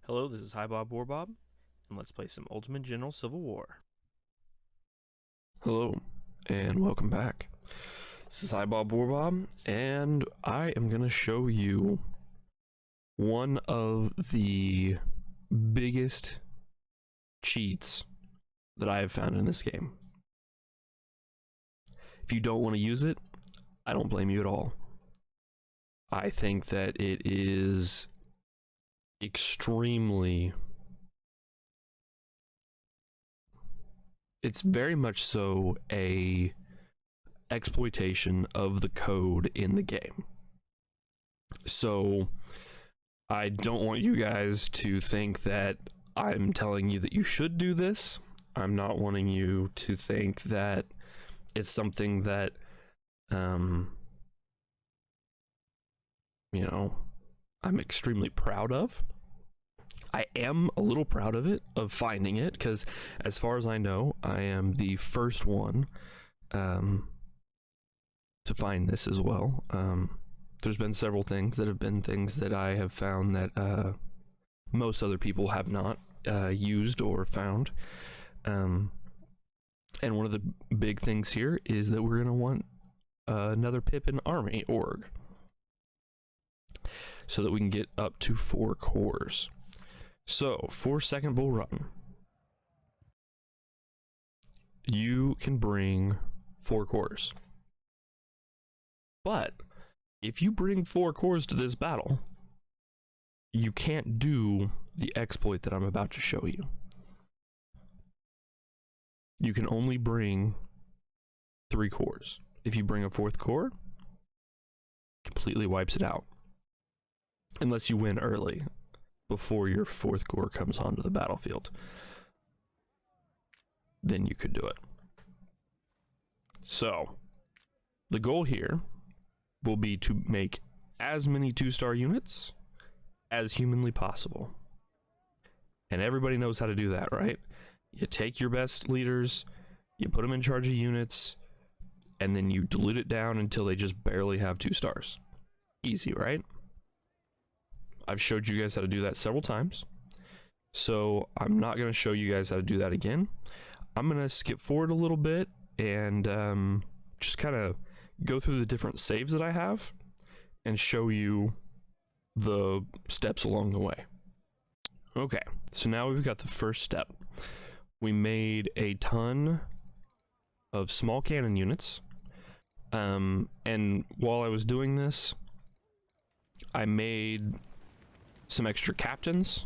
Hello, this is Hi Bob Warbob, and let's play some Ultimate General Civil War. Hello, and welcome back. This is Hi Bob Warbob, and I am going to show you one of the biggest cheats that I have found in this game. If you don't want to use it, I don't blame you at all. I think that it is it's very much so a exploitation of the code in the game. So I don't want you guys to think that I'm telling you that you should do this. I'm not wanting you to think that it's something that I'm extremely proud of. I am a little proud of it, of finding it, because as far as I know, I am the first one to find this as well. There's been several things that have been things that I have found that most other people have not used or found. And one of the big things here is that we're going to want another Pippin army org so that we can get up to 4 cores. So, for Second Bull Run, you can bring 4 cores. But if you bring 4 cores to this battle, you can't do the exploit that I'm about to show you. You can only bring 3 cores. If you bring a 4th core, completely wipes it out. Unless you win early, before your 4th core comes onto the battlefield. Then you could do it. So, the goal here will be to make as many 2-star units as humanly possible. And everybody knows how to do that, right? You take your best leaders, you put them in charge of units, and then you dilute it down until they just barely have 2 stars. Easy, right? I've showed you guys how to do that several times, so I'm not going to show you guys how to do that again. I'm going to skip forward a little bit and just kind of go through the different saves that I have and show you the steps along the way. Okay, so now we've got the first step. We made a ton of small cannon units, and while I was doing this, I made some extra captains,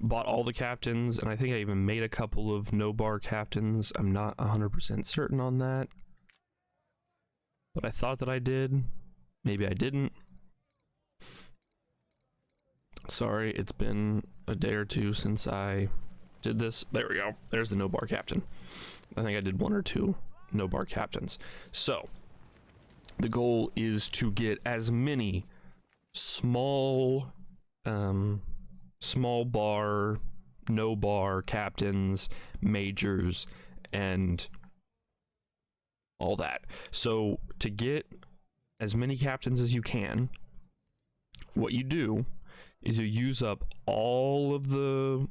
bought all the captains, and I think I even made a couple of no-bar captains. I'm not 100% certain on that, but I thought that I did. Maybe I didn't. Sorry, it's been a day or two since I did this. There we go. There's the no-bar captain. I think I did 1 or 2 no-bar captains. So, the goal is to get as many small bar, no bar captains, majors, and all that. So to get as many captains as you can, what you do is you use up all of the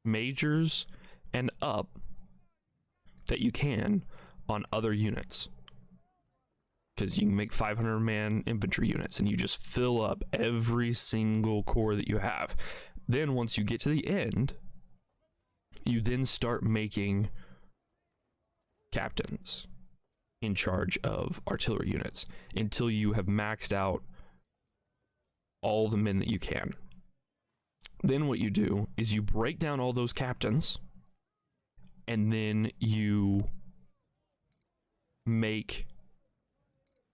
majors and up that you can on other units. Because you can make 500-man infantry units, and you just fill up every single core that you have. Then once you get to the end, you then start making captains in charge of artillery units until you have maxed out all the men that you can. Then what you do is you break down all those captains, and then you make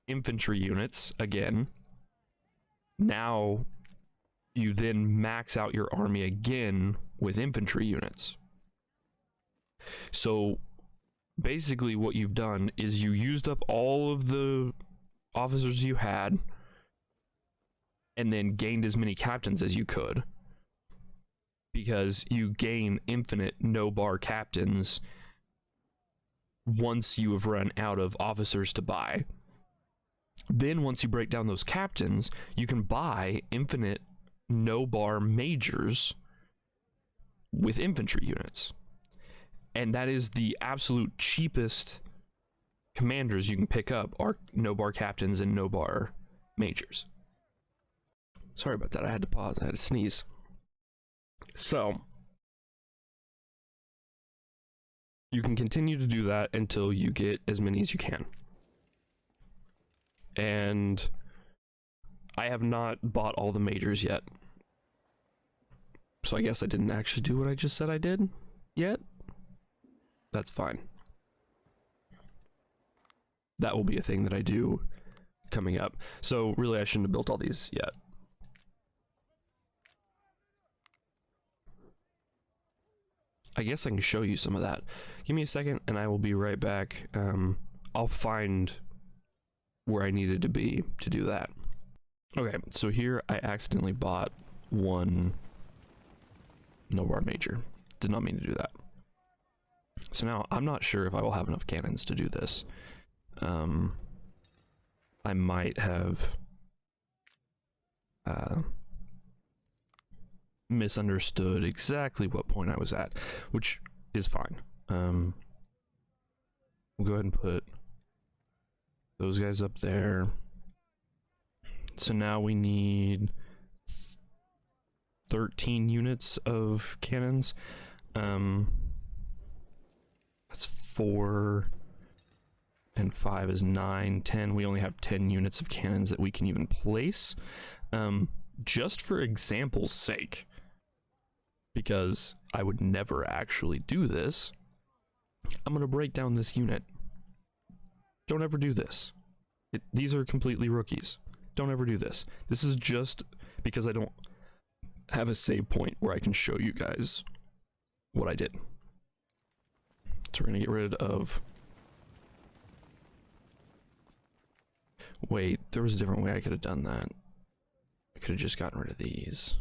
infantry units again. Now you then max out your army again with infantry units. So basically what you've done is you used up all of the officers you had and then gained as many captains as you could, because you gain infinite no-bar captains once you have run out of officers to buy. Then once you break down those captains, you can buy infinite no-bar majors with infantry units. And that is the absolute cheapest commanders you can pick up are no-bar captains and no-bar majors. Sorry about that, I had to pause, I had to sneeze. So, you can continue to do that until you get as many as you can. And I have not bought all the majors yet. So I guess I didn't actually do what I just said I did yet. That's fine. That will be a thing that I do coming up. So really I shouldn't have built all these yet. I guess I can show you some of that. Give me a second and I will be right back. I'll find where I needed to be to do that. Okay, so here I accidentally bought one no-bar major. Did not mean to do that. So now I'm not sure if I will have enough cannons to do this. I might have misunderstood exactly what point I was at, which is fine. We'll go ahead and put those guys up there. So now we need 13 units of cannons. That's 4 and 5 is 9, 10. We only have 10 units of cannons that we can even place. Just for example's sake, because I would never actually do this, I'm gonna break down this unit. Don't ever do this. These are completely rookies. Don't ever do this. This is just because I don't have a save point where I can show you guys what I did. So we're gonna get rid of... Wait, there was a different way I could have done that. I could have just gotten rid of these.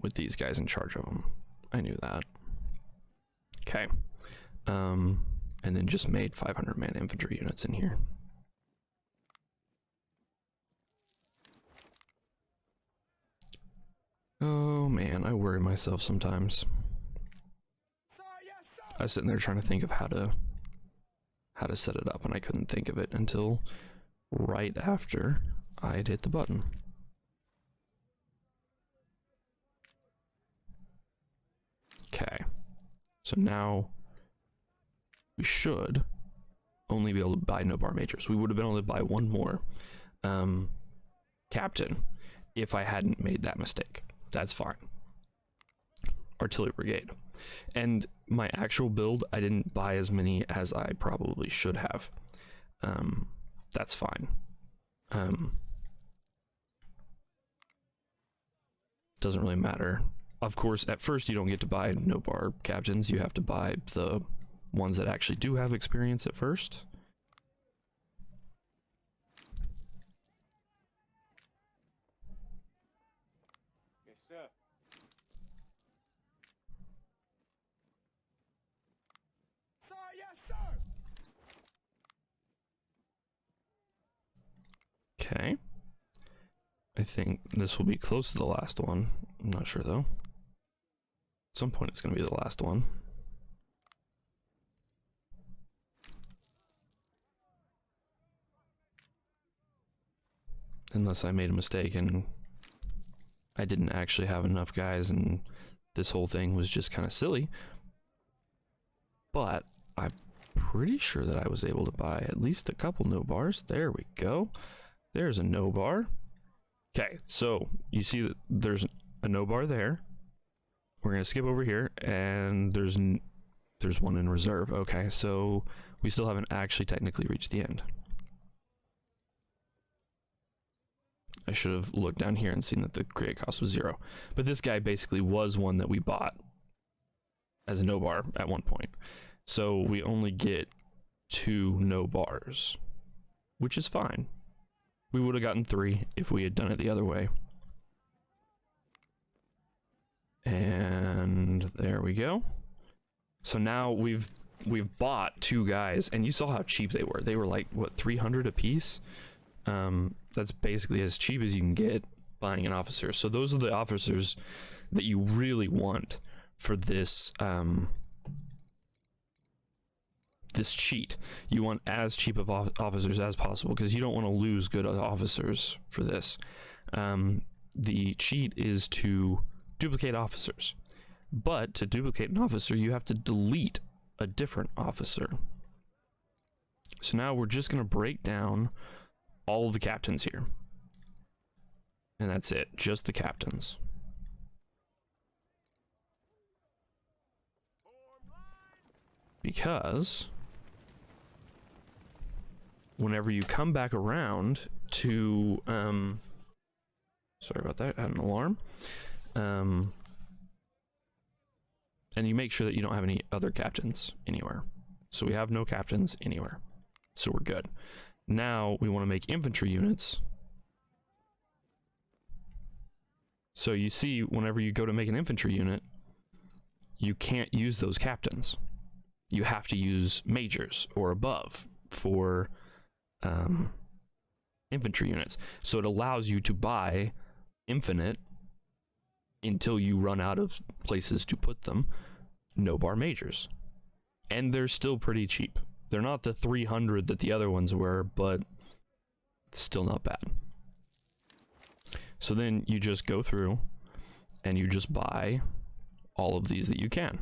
With these guys in charge of them. I knew that. Okay. And then just made 500 man infantry units in here. Oh man, I worry myself sometimes. I was sitting there trying to think of how to set it up, and I couldn't think of it until right after I'd hit the button. Okay, so now we should only be able to buy no bar majors. We would have been able to buy one more captain if I hadn't made that mistake. That's fine. Artillery brigade. And my actual build, I didn't buy as many as I probably should have. That's fine. Doesn't really matter. Of course, at first you don't get to buy no bar captains. You have to buy the ones that actually do have experience at first. Yes, sir. Sir, yes, sir. Okay. I think this will be close to the last one. I'm not sure though. At some point it's going to be the last one. Unless I made a mistake and I didn't actually have enough guys and this whole thing was just kind of silly. But I'm pretty sure that I was able to buy at least a couple no bars. There we go. There's a no bar. Okay, so you see that there's a no bar there. We're gonna skip over here, and there's one in reserve. Okay, so we still haven't actually technically reached the end. I should have looked down here and seen that the create cost was 0. But this guy basically was one that we bought as a no bar at one point. So we only get 2 no bars, which is fine. We would have gotten 3 if we had done it the other way. And there we go. So now we've we've bought 2 guys, and you saw how cheap they were. They were like, what, 300 a piece? That's basically as cheap as you can get buying an officer. So those are the officers that you really want for this this cheat. You want as cheap of officers as possible, because you don't want to lose good officers for this. The cheat is to duplicate officers, but to duplicate an officer you have to delete a different officer. So now we're just going to break down all of the captains here, and that's it, just the captains. Because whenever you come back around to sorry about that, I had an alarm, and you make sure that you don't have any other captains anywhere. So we have no captains anywhere, so we're good. Now we want to make infantry units. So you see, whenever you go to make an infantry unit, you can't use those captains. You have to use majors or above for infantry units. So it allows you to buy infinite until you run out of places to put them. No bar majors. And they're still pretty cheap. They're not the 300 that the other ones were, but still not bad. So then you just go through and you just buy all of these that you can.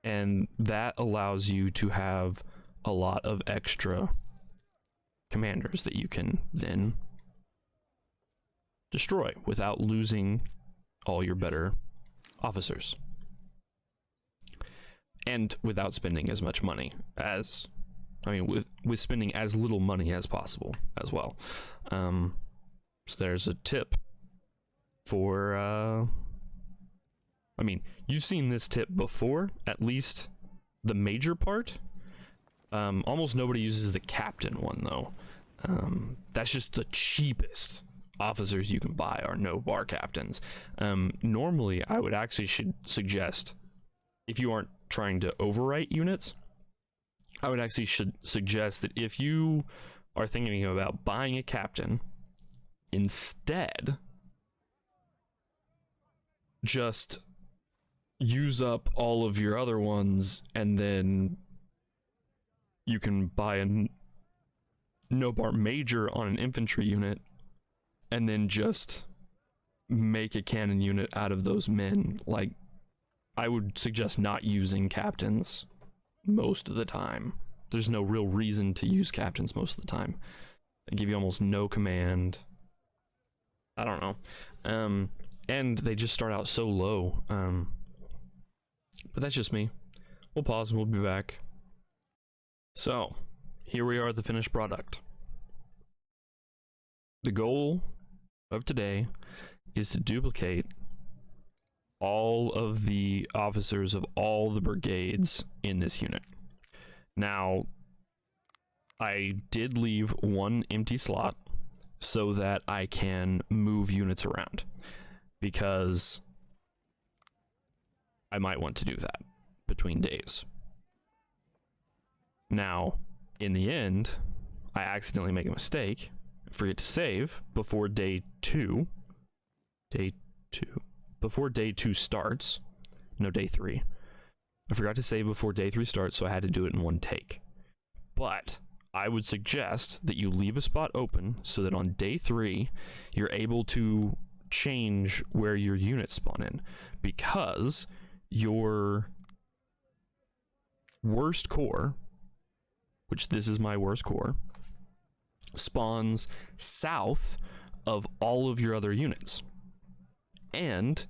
And that allows you to have a lot of extra commanders that you can then destroy without losing all your better officers. And without spending as much money as, I mean, with spending as little money as possible as well. So there's a tip for, I mean, you've seen this tip before, at least the major part. Almost nobody uses the captain one though. That's just the cheapest officers you can buy are no bar captains. Normally I would actually suggest, if you aren't trying to overwrite units, I would actually suggest that if you are thinking about buying a captain, instead just use up all of your other ones, and then you can buy a no bar major on an infantry unit, and then just make a cannon unit out of those men. Like, I would suggest not using captains most of the time. There's no real reason to use captains most of the time. They give you almost no command. I don't know. And they just start out so low. But that's just me. We'll pause and we'll be back. So, here we are at the finished product. The goal of today is to duplicate all of the officers of all the brigades in this unit. Now, I did leave one empty slot so that I can move units around, because I might want to do that between days. Now, in the end, I accidentally make a mistake, forget to save before day 2. Before day 2 starts. No, day 3. I forgot to save before day 3 starts, so I had to do it in one take. But I would suggest that you leave a spot open so that on day 3 you're able to change where your units spawn in, because your worst core, which this is my worst core, spawns south of all of your other units. And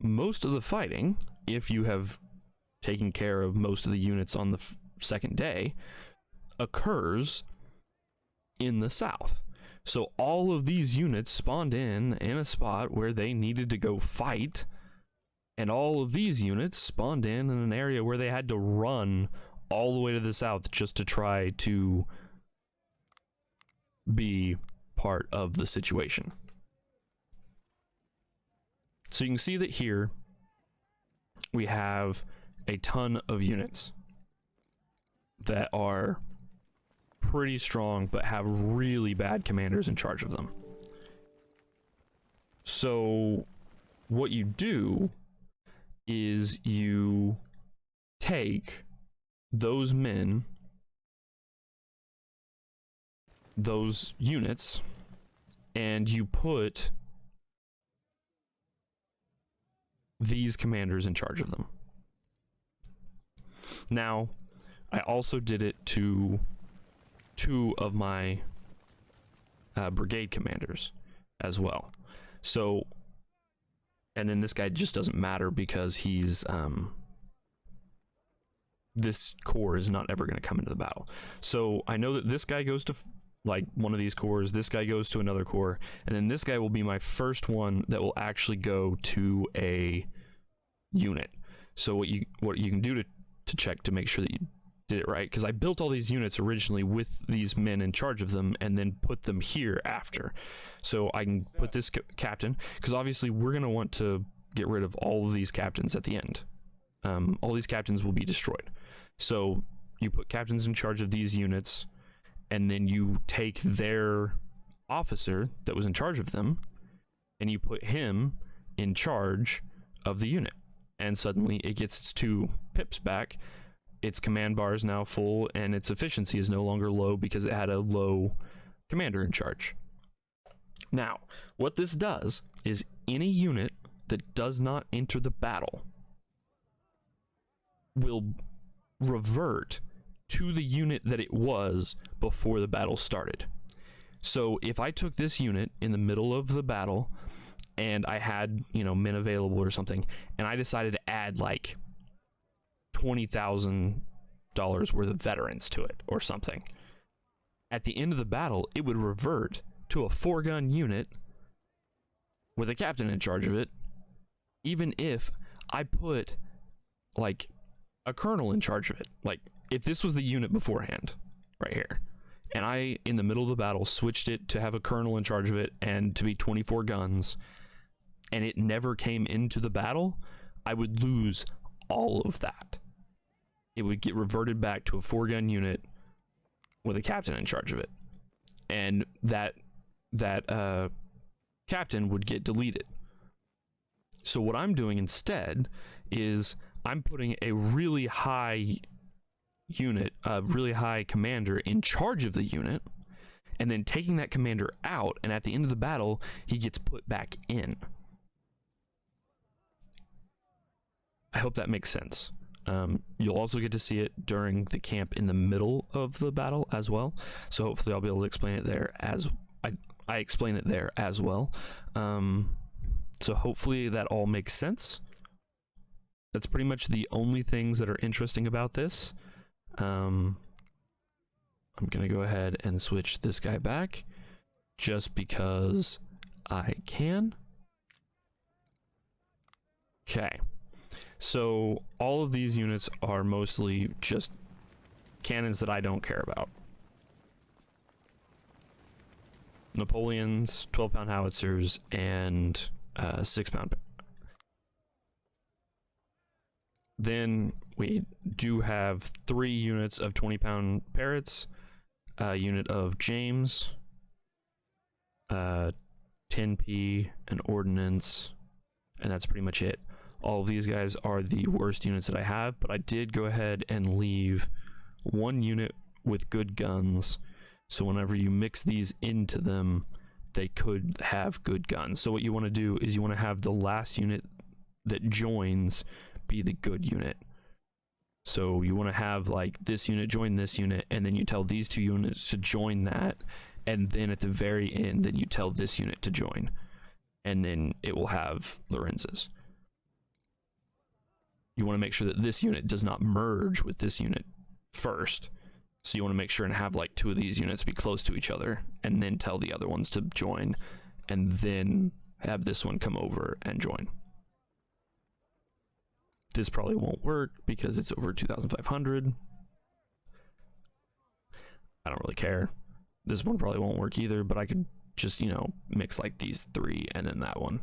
most of the fighting, if you have taken care of most of the units on the second day, occurs in the south. So all of these units spawned in a spot where they needed to go fight, and all of these units spawned in an area where they had to run all the way to the south just to try to be part of the situation. So you can see that here we have a ton of units that are pretty strong but have really bad commanders in charge of them. So what you do is you take those men, those units, and you put these commanders in charge of them. Now, I also did it to 2 of my brigade commanders as well. So, and then this guy just doesn't matter because he's this corps is not ever going to come into the battle. So I know that this guy goes to like one of these corps, this guy goes to another corps, and then this guy will be my first one that will actually go to a unit. So what you can do to check to make sure that you did it right, because I built all these units originally with these men in charge of them and then put them here after. So I can put this captain, because obviously we're going to want to get rid of all of these captains at the end. All these captains will be destroyed. So you put captains in charge of these units, and then you take their officer that was in charge of them, and you put him in charge of the unit. And suddenly it gets its 2 pips back. Its command bar is now full, and its efficiency is no longer low because it had a low commander in charge. Now, what this does is any unit that does not enter the battle will revert to the unit that it was before the battle started. So if I took this unit in the middle of the battle and I had, men available or something, and I decided to add like $20,000 worth of veterans to it or something, at the end of the battle, it would revert to a 4-gun unit with a captain in charge of it, even if I put like a colonel in charge of it. Like if this was the unit beforehand right here, and I in the middle of the battle switched it to have a colonel in charge of it and to be 24 guns, and it never came into the battle, I would lose all of that. It would get reverted back to a 4-gun unit with a captain in charge of it, and that captain would get deleted. So what I'm doing instead is I'm putting a really high unit, a really high commander in charge of the unit, and then taking that commander out, and at the end of the battle, he gets put back in. I hope that makes sense. You'll also get to see it during the camp in the middle of the battle as well. So hopefully I'll be able to explain it there as I explain it there as well. So hopefully that all makes sense. That's pretty much the only things that are interesting about this. I'm gonna go ahead and switch this guy back just because I can. Okay. So all of these units are mostly just cannons that I don't care about. Napoleons, 12-pound howitzers, and 6-pound. Then we do have 3 units of 20-pound parrots, a unit of James, 10p, an ordnance, and that's pretty much it. All of these guys are the worst units that I have, but I did go ahead and leave 1 unit with good guns, so whenever you mix these into them, they could have good guns. So what you want to do is you want to have the last unit that joins be the good unit. So you want to have like this unit join this unit, and then you tell these 2 units to join that, and then at the very end, then you tell this unit to join, and then it will have Lorenz's. You want to make sure that this unit does not merge with this unit first. So you want to make sure and have like 2 of these units be close to each other, and then tell the other ones to join, and then have this one come over and join. This probably won't work because it's over 2,500. I don't really care. This one probably won't work either, but I could just, mix like these 3 and then that one.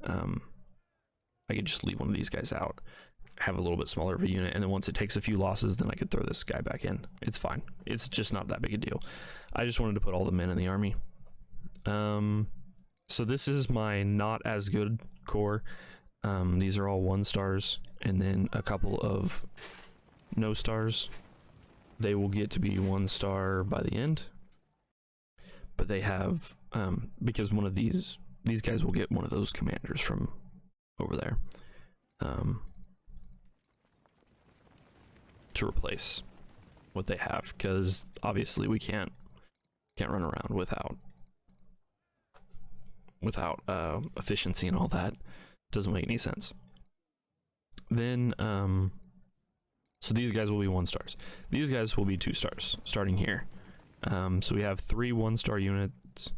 I could just leave one of these guys out. have a little bit smaller of a unit, and then once it takes a few losses, then I could throw this guy back in. It's fine. It's just not that big a deal. I just wanted to put all the men in the army. So this is my not as good corps. These are all 1 stars, and then a couple of no stars. They will get to be 1 star by the end, but they have because one of these guys will get one of those commanders from over there to replace what they have, because obviously we can't run around without efficiency and all that. Doesn't make any sense. Then so these guys will be 1 stars. These guys will be 2 stars starting here. So we have 3 1-star units,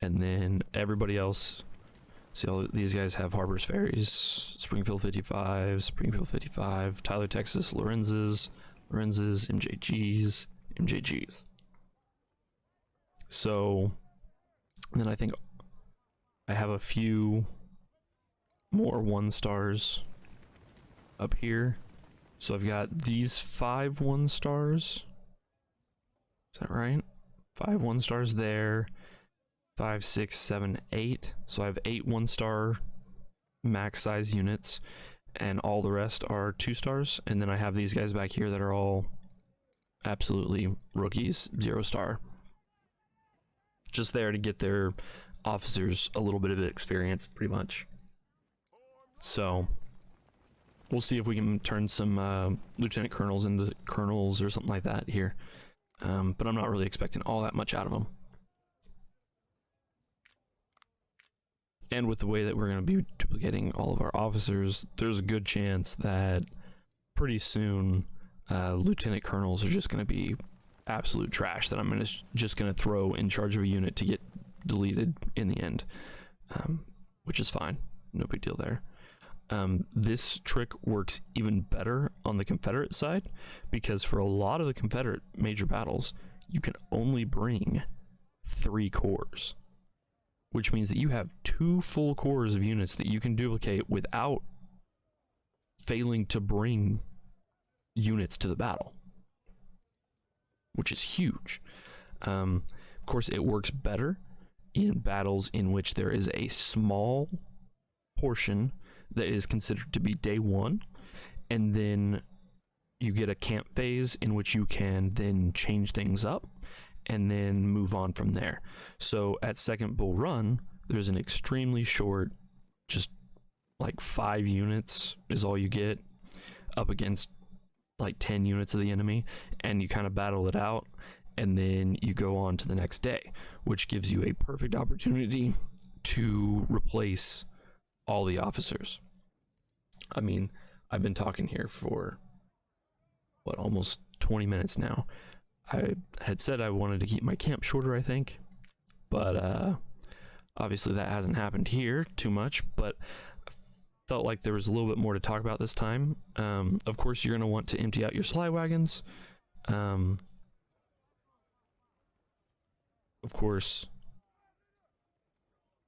and then everybody else. See, all these guys have Harbors Ferries, Springfield 55, Tyler, Texas, Lorenz's, MJGs. So then I think I have a few more 1 stars up here. So I've got these 5 1 stars. Is that right? 5 1 stars there. 5, 6, 7, 8. So I have 8 1-star max size units, and all the rest are 2 stars. And then I have these guys back here that are all absolutely rookies, 0 star. Just there to get their officers a little bit of experience, pretty much. So we'll see if we can turn some lieutenant colonels into colonels or something like that here. But I'm not really expecting all that much out of them. And with the way that we're going to be duplicating all of our officers, there's a good chance that pretty soon lieutenant colonels are just going to be absolute trash that I'm just going to throw in charge of a unit to get deleted in the end, which is fine. No big deal there. This trick works even better on the Confederate side, because for a lot of the Confederate major battles, you can only bring 3 corps, which means that you have 2 full corps of units that you can duplicate without failing to bring units to the battle, which is huge. Of course, it works better in battles in which there is a small portion that is considered to be day 1, and then you get a camp phase in which you can then change things up and then move on from there. So at Second Bull Run, there's an extremely short, just like 5 units is all you get up against like 10 units of the enemy, and you kind of battle it out, and then you go on to the next day, which gives you a perfect opportunity to replace all the officers. I mean, I've been talking here for almost 20 minutes now. I had said I wanted to keep my camp shorter, I think, but obviously that hasn't happened here too much, but I felt like there was a little bit more to talk about this time. Of course, you're going to want to empty out your supply wagons. Of course,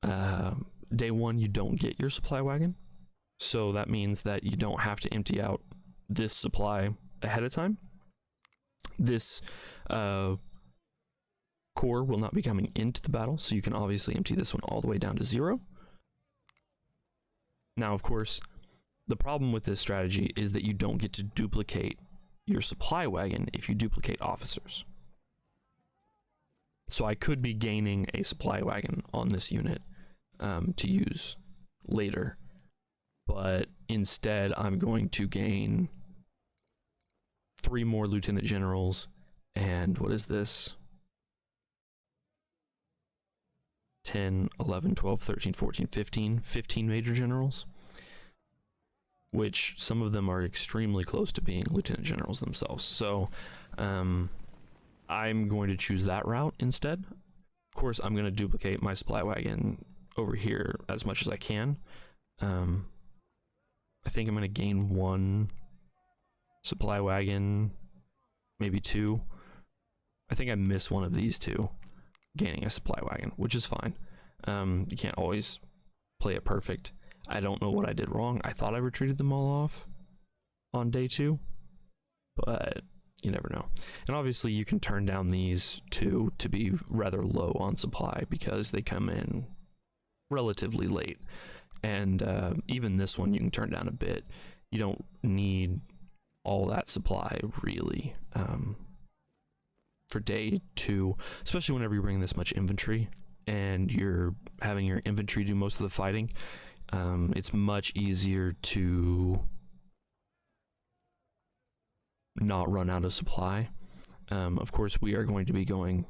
day 1, you don't get your supply wagon, so that means that you don't have to empty out this supply ahead of time. This core will not be coming into the battle, so you can obviously empty this one all the way down to 0. Now, of course, the problem with this strategy is that you don't get to duplicate your supply wagon if you duplicate officers. So I could be gaining a supply wagon on this unit to use later, but instead I'm going to gain 3 more lieutenant generals, and what is this? 10, 11, 12, 13, 14, 15 major generals, which some of them are extremely close to being lieutenant generals themselves. So I'm going to choose that route instead. Of course, I'm going to duplicate my supply wagon over here as much as I can. I think I'm going to gain 1 supply wagon, maybe 2. I think I missed one of these 2, gaining a supply wagon, which is fine. You can't always play it perfect. I don't know what I did wrong. I thought I retreated them all off, on day 2, but you never know. And obviously you can turn down these two to be rather low on supply because they come in relatively late. And even this one you can turn down a bit. You don't need all that supply really for day 2, especially whenever you bring this much infantry and you're having your infantry do most of the fighting. It's much easier to not run out of supply. Of course, we are going to be going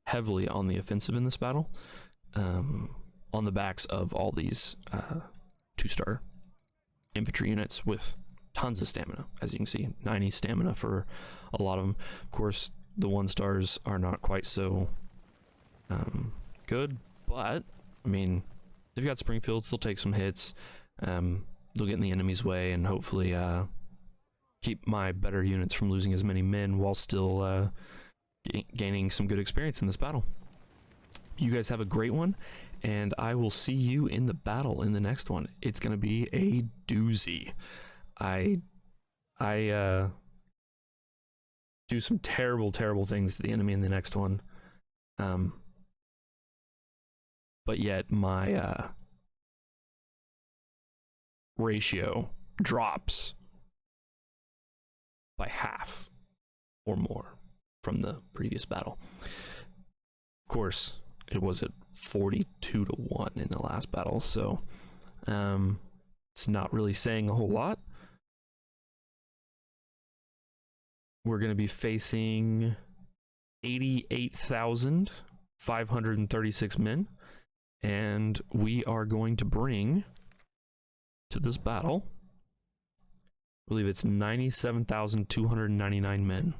heavily on the offensive in this battle, on the backs of all these 2-star infantry units with tons of stamina. As you can see, 90 stamina for a lot of them. Of course, the 1-stars are not quite so good, but I mean, they've got Springfields. They'll take some hits. They'll get in the enemy's way and hopefully keep my better units from losing as many men while still gaining some good experience in this battle. You guys have a great one, and I will see you in the battle in the next one. It's going to be a doozy. I do some terrible things to the enemy in the next one. But yet my ratio drops by half or more from the previous battle. Of course, it was at 42-1 in the last battle, so it's not really saying a whole lot. We're going to be facing 88,536 men, and we are going to bring to this battle, I believe it's 97,299 men.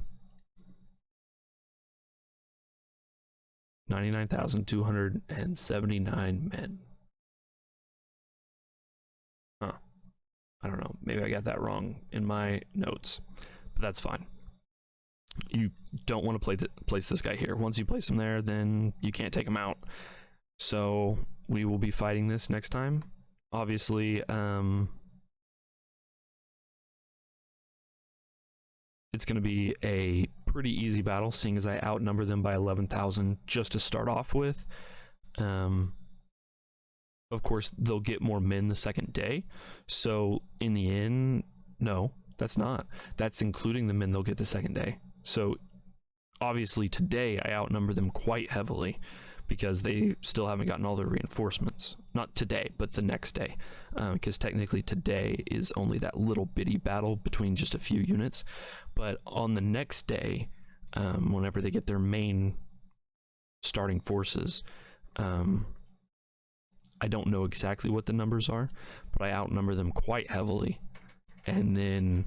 99,279 men. Huh. I don't know. Maybe I got that wrong in my notes, but that's fine. You don't want to place this guy here. Once you place him there, then you can't take him out. So we will be fighting this next time. Obviously, it's going to be a pretty easy battle, seeing as I outnumber them by 11,000 just to start off with. Of course, they'll get more men the second day. So in the end, no, that's not. That's including the men they'll get the second day. So obviously today I outnumber them quite heavily because they still haven't gotten all their reinforcements. Not today, but the next day. Because technically today is only that little bitty battle between just a few units. But on the next day, whenever they get their main starting forces, I don't know exactly what the numbers are, but I outnumber them quite heavily. And then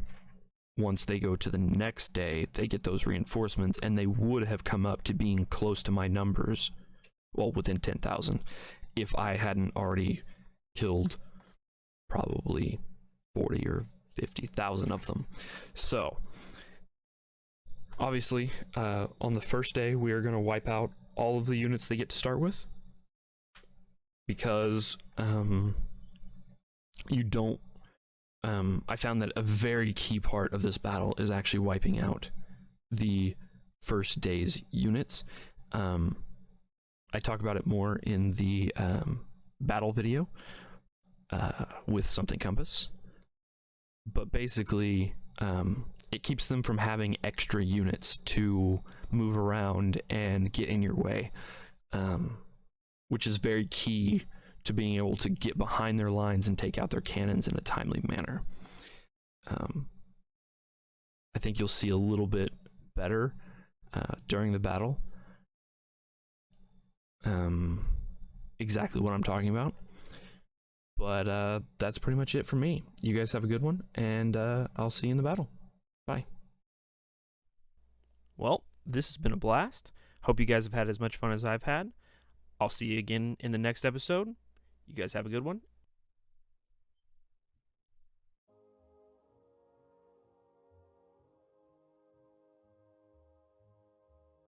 once they go to the next day, they get those reinforcements, and they would have come up to being close to my numbers, well, within 10,000, if I hadn't already killed probably 40 or 50,000 of them. So obviously, on the first day, we are going to wipe out all of the units they get to start with, because you don't I found that a very key part of this battle is actually wiping out the first day's units. I talk about it more in the battle video with Something Compass, but basically it keeps them from having extra units to move around and get in your way, which is very key to being able to get behind their lines and take out their cannons in a timely manner. I think you'll see a little bit better during the battle exactly what I'm talking about. But that's pretty much it for me. You guys have a good one, and I'll see you in the battle. Bye. Well, this has been a blast. Hope you guys have had as much fun as I've had. I'll see you again in the next episode. You guys have a good one,